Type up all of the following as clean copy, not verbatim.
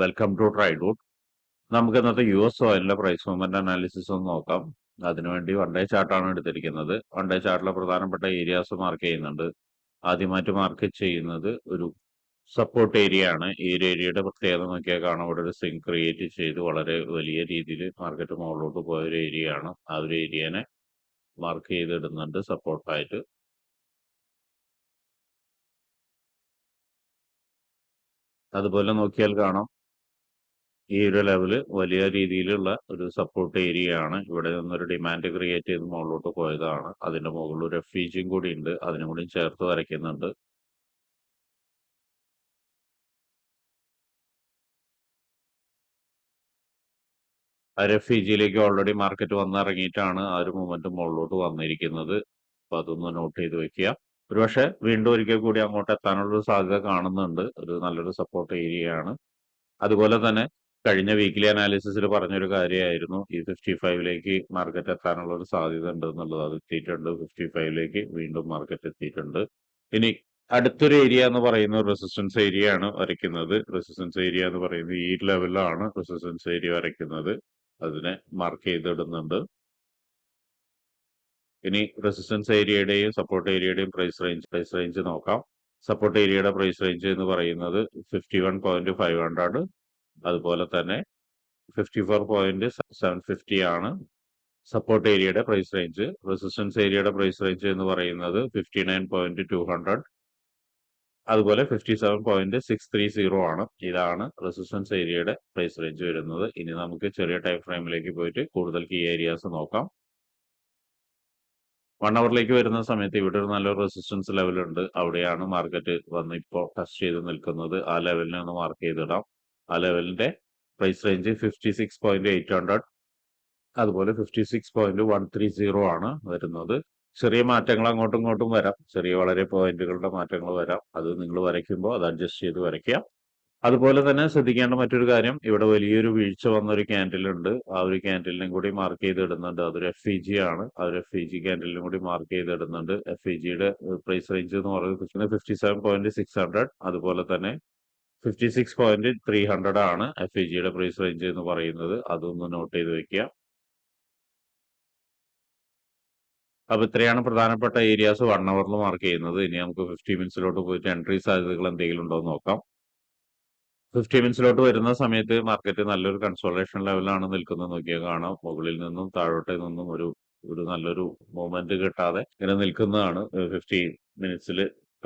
Welcome to ട്രൈഡൂട്ട്. നമുക്ക് ഇന്നത്തെ US ഓയിലിന്റെ price movement analysis ഒന്ന് നോക്കാം. അതിനുവേണ്ടി വൺ ഡേ ചാർട്ടാണ് എടുത്തിരിക്കുന്നത്. വൺ ഡേ ചാർട്ടിലെ പ്രധാനപ്പെട്ട ഏരിയാസ് മാർക്ക് ചെയ്യുന്നുണ്ട്. ആദ്യമായിട്ട് മാർക്ക് ചെയ്യുന്നത് ഒരു സപ്പോർട്ട് ഏരിയ ആണ്. ഈ ഒരു ഏരിയയുടെ പ്രത്യേകത നോക്കിയാൽ കാണാം, ഇവിടെ ഒരു സ്വിംഗ് ക്രിയേറ്റ് ചെയ്ത് വളരെ വലിയ രീതിയിൽ മാർക്കറ്റ് മുകളിലോട്ട് പോയ ഒരു ഏരിയ ആണ്. ആ ഒരു ഏരിയനെ മാർക്ക് ചെയ്തിടുന്നുണ്ട് സപ്പോർട്ടായിട്ട്. അതുപോലെ നോക്കിയാൽ കാണാം, ഈ ഒരു ലെവല് വലിയ രീതിയിലുള്ള ഒരു സപ്പോർട്ട് ഏരിയ ആണ്. ഇവിടെ നിന്നൊരു ഡിമാൻഡ് ക്രിയേറ്റ് ചെയ്ത് മുകളിലോട്ട് പോയതാണ്. അതിന്റെ മുകളിൽ ഒരു FEGയും കൂടി ഉണ്ട്, അതിനും കൂടി ചേർത്ത് വരയ്ക്കുന്നുണ്ട്. ആ FEGയിലേക്ക് ഓൾറെഡി മാർക്കറ്റ് വന്നിറങ്ങിയിട്ടാണ് ആ ഒരു മൂവ്മെന്റ് മുകളിലോട്ട് വന്നിരിക്കുന്നത്. അപ്പൊ അതൊന്ന് നോട്ട് ചെയ്ത് വെക്കുക. ഒരുപക്ഷെ വീണ്ടും ഒരിക്കൽ കൂടി അങ്ങോട്ട് എത്താനുള്ള ഒരു സാധ്യത കാണുന്നുണ്ട്. ഒരു നല്ലൊരു സപ്പോർട്ട് ഏരിയ ആണ്. അതുപോലെ തന്നെ കഴിഞ്ഞ വീക്കിലി അനാലിസിസിൽ പറഞ്ഞൊരു കാര്യമായിരുന്നു, ഈ 55ലേക്ക് മാർക്കറ്റ് എത്താനുള്ള ഒരു സാധ്യത ഉണ്ട് എന്നുള്ളത്. അത് എത്തിയിട്ടുണ്ട്. 55ലേക്ക് വീണ്ടും മാർക്കറ്റ് എത്തിയിട്ടുണ്ട്. ഇനി അടുത്തൊരു ഏരിയ എന്ന് പറയുന്നത് റെസിസ്റ്റൻസ് ഏരിയ ആണ് വരയ്ക്കുന്നത്. റെസിസ്റ്റൻസ് ഏരിയ എന്ന് പറയുന്നത് ഈ ലെവലിലാണ് റെസിസ്റ്റൻസ് ഏരിയ വരയ്ക്കുന്നത്. അതിനെ മാർക്ക് ചെയ്തിടുന്നുണ്ട്. ഇനി റെസിസ്റ്റൻസ് ഏരിയയുടെയും സപ്പോർട്ട് ഏരിയയുടെയും പ്രൈസ് റേഞ്ച് നോക്കാം. സപ്പോർട്ട് ഏരിയയുടെ പ്രൈസ് റേഞ്ച് എന്ന് പറയുന്നത് 51.500, അതുപോലെ തന്നെ 54.750 ആണ് സപ്പോർട്ട് ഏരിയയുടെ പ്രൈസ് റേഞ്ച്. റെസിസ്റ്റൻസ് ഏരിയയുടെ പ്രൈസ് റേഞ്ച് എന്ന് പറയുന്നത് 59.200, അതുപോലെ 57.630 ആണ്. ഇതാണ് റെസിസ്റ്റൻസ് ഏരിയയുടെ പ്രൈസ് റേഞ്ച് വരുന്നത്. ഇനി നമുക്ക് ചെറിയ ടൈം ഫ്രെയിമിലേക്ക് പോയിട്ട് കൂടുതൽ കീ ഏരിയാസ് നോക്കാം. 1 അവറിലേക്ക് വരുന്ന സമയത്ത് ഇവിടെ ഒരു നല്ലൊരു റെസിസ്റ്റൻസ് ലെവൽ ഉണ്ട്. അവിടെയാണ് മാർക്കറ്റ് വന്ന് ഇപ്പോൾ ടച്ച് ചെയ്ത് നിൽക്കുന്നത്. ആ ലെവലിനെ ഒന്ന് മാർക്ക് ചെയ്തിടാം. ആ ലെവലിന്റെ പ്രൈസ് റേഞ്ച് 56.800, അതുപോലെ 56.130 ആണ് വരുന്നത്. ചെറിയ മാറ്റങ്ങൾ അങ്ങോട്ടും ഇങ്ങോട്ടും വരാം. വളരെ പോയിന്റുകളുടെ മാറ്റങ്ങൾ വരാം. അത് നിങ്ങൾ വരയ്ക്കുമ്പോൾ അത് അഡ്ജസ്റ്റ് ചെയ്ത് വരയ്ക്കുക. അതുപോലെ തന്നെ ശ്രദ്ധിക്കേണ്ട മറ്റൊരു കാര്യം, ഇവിടെ വലിയൊരു വീഴ്ച വന്ന ഒരു ക്യാൻഡിൽ ഉണ്ട്. ആ ഒരു ക്യാൻഡിലിനും കൂടി മാർക്ക് ചെയ്തിടുന്നുണ്ട്. അതൊരു FEG ആണ്. ആ ഒരു FEG ക്യാൻഡിലിനും കൂടി മാർക്ക് ചെയ്തിടുന്നുണ്ട്. FEGയുടെ പ്രൈസ് റേഞ്ച് എന്ന് പറയുന്നത് 57.600, അതുപോലെ തന്നെ 56.300 ആണ് FEGയുടെ പ്രൈസ് റേഞ്ച് എന്ന് പറയുന്നത്. അതൊന്ന് നോട്ട് ചെയ്ത് വെക്കുക. അപ്പൊ ഇത്രയാണ് പ്രധാനപ്പെട്ട ഏരിയാസ് 1 അവറിൽ മാർക്ക് ചെയ്യുന്നത്. ഇനി നമുക്ക് 50 മിനിറ്റ്സിലോട്ട് പോയിട്ട് എൻട്രി സാധ്യതകൾ എന്തെങ്കിലും ഉണ്ടോ എന്ന് നോക്കാം. 50 മിനിറ്റ്സിലോട്ട് വരുന്ന സമയത്ത് മാർക്കറ്റ് നല്ലൊരു കൺസോളേഷൻ ലെവലാണ് നിൽക്കുന്നത്. നോക്കിയാൽ കാണാം, മുകളിൽ നിന്നും താഴോട്ട് നിന്നും ഒരു നല്ലൊരു മൂവ്മെന്റ് കിട്ടാതെ ഇങ്ങനെ നിൽക്കുന്നതാണ് 50 മിനിറ്റ്സിൽ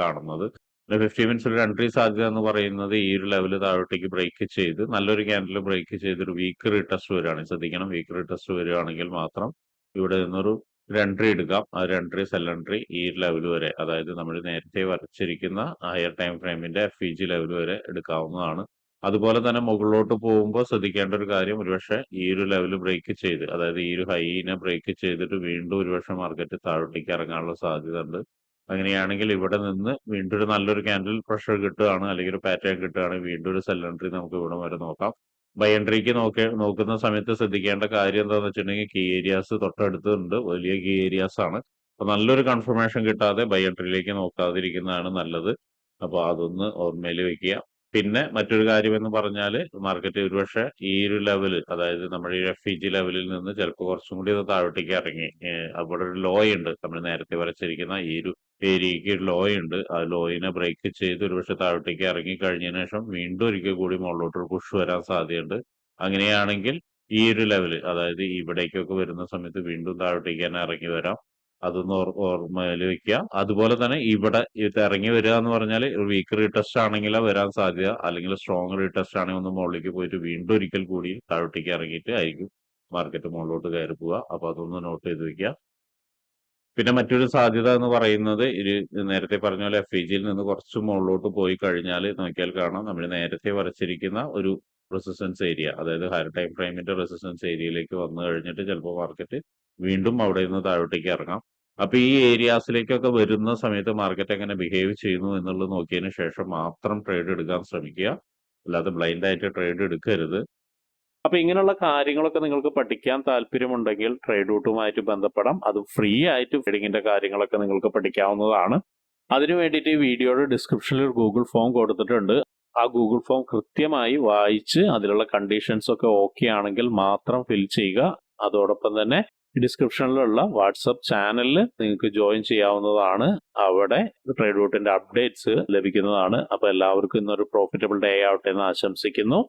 കാണുന്നത്. 50 മിനിറ്റ്സിൽ ഒരു എൻട്രി സാധ്യത എന്ന് പറയുന്നത് ഈ ഒരു ലെവല് താഴോട്ടേക്ക് ബ്രേക്ക് ചെയ്ത് നല്ലൊരു ക്യാൻഡിൽ ബ്രേക്ക് ചെയ്ത് ഒരു വീക്ക് റീടെസ്റ്റ് വരികയാണെങ്കിൽ ശ്രദ്ധിക്കണം. വീക്ക് റീടെസ്റ്റ് വരികയാണെങ്കിൽ മാത്രം ഇവിടെ നിന്നൊരു എൻട്രി എടുക്കാം. ആ ഒരു എൻട്രി സെൽ എൻട്രി ഈ ലെവൽ വരെ, അതായത് നമ്മൾ നേരത്തെ വരച്ചിരിക്കുന്ന ഹയർ ടൈം ഫ്രെയിമിന്റെ FEG ലെവൽ വരെ എടുക്കാവുന്നതാണ്. അതുപോലെ തന്നെ മുകളിലോട്ട് പോകുമ്പോൾ ശ്രദ്ധിക്കേണ്ട ഒരു കാര്യം, ഒരുപക്ഷെ ഈ ഒരു ലെവൽ ബ്രേക്ക് ചെയ്ത്, അതായത് ഈ ഒരു ഹൈനെ ബ്രേക്ക് ചെയ്തിട്ട് വീണ്ടും ഒരുപക്ഷെ മാർക്കറ്റ് താഴോട്ടേക്ക് ഇറങ്ങാനുള്ള സാധ്യത ഉണ്ട്. അങ്ങനെയാണെങ്കിൽ ഇവിടെ നിന്ന് വീണ്ടും ഒരു നല്ലൊരു ക്യാൻഡിൽ പ്രഷർ കിട്ടുകയാണ്, അല്ലെങ്കിൽ ഒരു പാറ്റേൺ കിട്ടുകയാണെങ്കിൽ വീണ്ടും ഒരു സെൽ എൻട്രി നമുക്ക് ഇവിടെ വരെ നോക്കാം. ബൈ എൻട്രിക്ക് നോക്കുന്ന സമയത്ത് ശ്രദ്ധിക്കേണ്ട കാര്യം എന്താണെന്ന് വെച്ചിട്ടുണ്ടെങ്കിൽ, കീ ഏരിയാസ് തൊട്ടടുത്തുണ്ട്. വലിയ കീ ഏരിയാസ് ആണ്. അപ്പൊ നല്ലൊരു കൺഫർമേഷൻ കിട്ടാതെ ബൈ എൻട്രിയിലേക്ക് നോക്കാതിരിക്കുന്നതാണ് നല്ലത്. അപ്പൊ അതൊന്ന് ഓർമ്മയിൽ വെക്കുക. പിന്നെ മറ്റൊരു കാര്യം എന്ന് പറഞ്ഞാല്, മാർക്കറ്റ് ഒരുപക്ഷെ ഈ ഒരു ലെവല്, അതായത് നമ്മുടെ ഈ FEG ലെവലിൽ നിന്ന് ചിലപ്പോൾ കുറച്ചും കൂടി ഒന്ന് താഴോട്ടേക്ക് ഇറങ്ങി, അവിടെ ഒരു ലോ ഉണ്ട്. നമ്മൾ നേരത്തെ വരച്ചിരിക്കുന്ന ഈ ഒരു ഏരിയക്ക് ഒരു ലോ ഉണ്ട്. ആ ലോയിനെ ബ്രേക്ക് ചെയ്ത് ഒരുപക്ഷെ താഴോട്ടേക്ക് ഇറങ്ങി കഴിഞ്ഞതിന് ശേഷം വീണ്ടും ഒരിക്കൽ കൂടി മുകളിലോട്ട് ഒരു പുഷ് വരാൻ സാധ്യതയുണ്ട്. അങ്ങനെയാണെങ്കിൽ ഈ ഒരു ലെവല്, അതായത് ഇവിടേക്കൊക്കെ വരുന്ന സമയത്ത് വീണ്ടും താഴോട്ടേക്ക് തന്നെ ഇറങ്ങി വരാം. അതൊന്ന് ഓർമ്മയിൽ വെക്കുക. അതുപോലെ തന്നെ ഇവിടെ ഇത് ഇറങ്ങി വരിക എന്ന് പറഞ്ഞാൽ ഒരു വീക്ക് റീടെസ്റ്റ് ആണെങ്കിലോ വരാൻ സാധ്യത, അല്ലെങ്കിൽ സ്ട്രോങ് റീടെസ്റ്റ് ആണെങ്കിൽ ഒന്ന് മുകളിലേക്ക് പോയിട്ട് വീണ്ടും ഒരിക്കൽ കൂടി താഴോട്ടേക്ക് ഇറങ്ങിയിട്ട് ആയിരിക്കും മാർക്കറ്റ് മുകളിലോട്ട് കയറി പോവുക. അപ്പൊ അതൊന്ന് നോട്ട് ചെയ്ത് വെക്കുക. പിന്നെ മറ്റൊരു സാധ്യത എന്ന് പറയുന്നത്, ഇത് നേരത്തെ പറഞ്ഞ പോലെ FEGയിൽ നിന്ന് കുറച്ച് മുകളിലോട്ട് പോയി കഴിഞ്ഞാൽ നോക്കിയാൽ കാണാം, നമ്മൾ നേരത്തെ വരച്ചിരിക്കുന്ന ഒരു റെസിസ്റ്റൻസ് ഏരിയ, അതായത് ഹയർ ടൈം ഫ്രെയിമിന്റെ റെസിസ്റ്റൻസ് ഏരിയയിലേക്ക് വന്നു കഴിഞ്ഞിട്ട് ചിലപ്പോൾ മാർക്കറ്റ് വീണ്ടും അവിടെ നിന്ന് താഴോട്ടേക്ക് ഇറങ്ങാം. അപ്പൊ ഈ ഏരിയാസിലേക്കൊക്കെ വരുന്ന സമയത്ത് മാർക്കറ്റ് എങ്ങനെ ബിഹേവ് ചെയ്യുന്നു എന്നുള്ളത് നോക്കിയതിന് ശേഷം മാത്രം ട്രേഡ് എടുക്കാൻ ശ്രമിക്കുക. അല്ലാതെ ബ്ലൈൻഡ് ആയിട്ട് ട്രേഡ് എടുക്കരുത്. അപ്പൊ ഇങ്ങനെയുള്ള കാര്യങ്ങളൊക്കെ നിങ്ങൾക്ക് പഠിക്കാൻ താല്പര്യമുണ്ടെങ്കിൽ ട്രേഡൂട്ടുമായിട്ട് ബന്ധപ്പെടാം. അത് ഫ്രീ ആയിട്ട് ട്രേഡിങ്ങിന്റെ കാര്യങ്ങളൊക്കെ നിങ്ങൾക്ക് പഠിക്കാവുന്നതാണ്. അതിനു വേണ്ടിയിട്ട് ഈ വീഡിയോയുടെ ഡിസ്ക്രിപ്ഷനിൽ ഒരു ഗൂഗിൾ ഫോം കൊടുത്തിട്ടുണ്ട്. ആ ഗൂഗിൾ ഫോം കൃത്യമായി വായിച്ച് അതിലുള്ള കണ്ടീഷൻസ് ഒക്കെ ഓക്കെ ആണെങ്കിൽ മാത്രം ഫിൽ ചെയ്യുക. അതോടൊപ്പം തന്നെ ഡിസ്ക്രിപ്ഷനിലുള്ള വാട്സപ്പ് ചാനലിൽ നിങ്ങൾക്ക് ജോയിൻ ചെയ്യാവുന്നതാണ്. അവിടെ ട്രേഡ് റൂട്ടിന്റെ അപ്ഡേറ്റ്സ് ലഭിക്കുന്നതാണ്. അപ്പോൾ എല്ലാവർക്കും ഇന്നൊരു പ്രോഫിറ്റബിൾ ഡേ ആവട്ടെ എന്ന് ആശംസിക്കുന്നു.